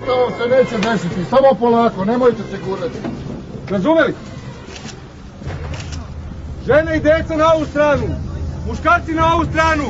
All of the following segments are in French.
To se neće desiti, samo polako, nemojte se gurati. Razumeli? Žene i deca na ovu stranu, muškarci na ovu stranu.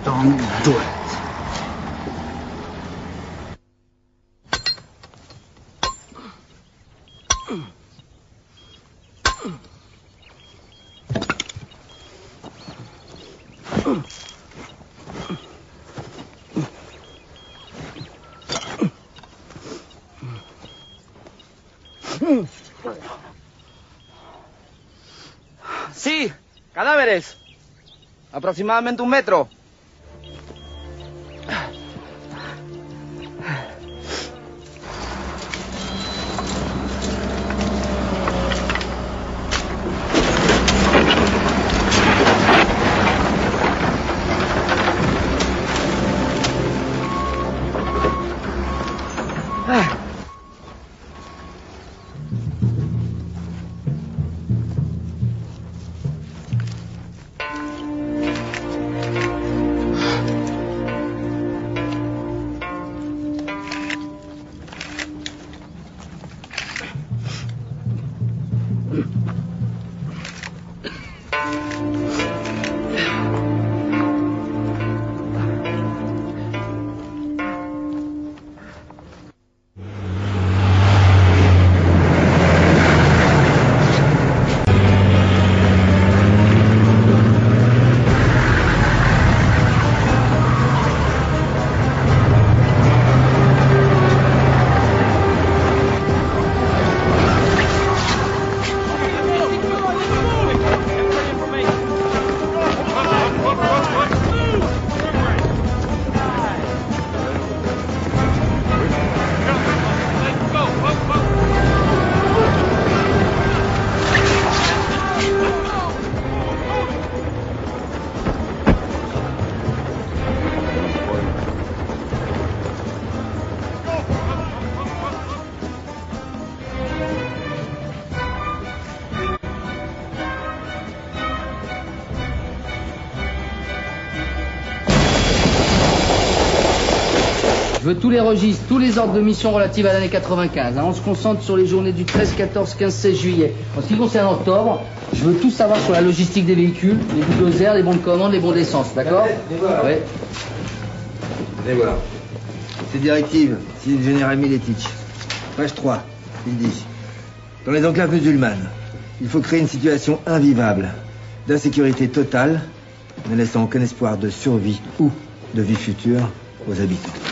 Don't do it. Sí, cadáveres. Aproximadamente 1 metro. Je veux tous les registres, tous les ordres de mission relatifs à l'année 95. On se concentre sur les journées du 13, 14, 15, 16 juillet. En ce qui concerne octobre, je veux tout savoir sur la logistique des véhicules, les bulldozers, les bons de commande, les bons d'essence, d'accord? Ouais. Et voilà. C'est directive, c'est le général Miletich. Page 3, il dit. Dans les enclaves musulmanes, il faut créer une situation invivable, d'insécurité totale, ne laissant aucun espoir de survie ou de vie future aux habitants.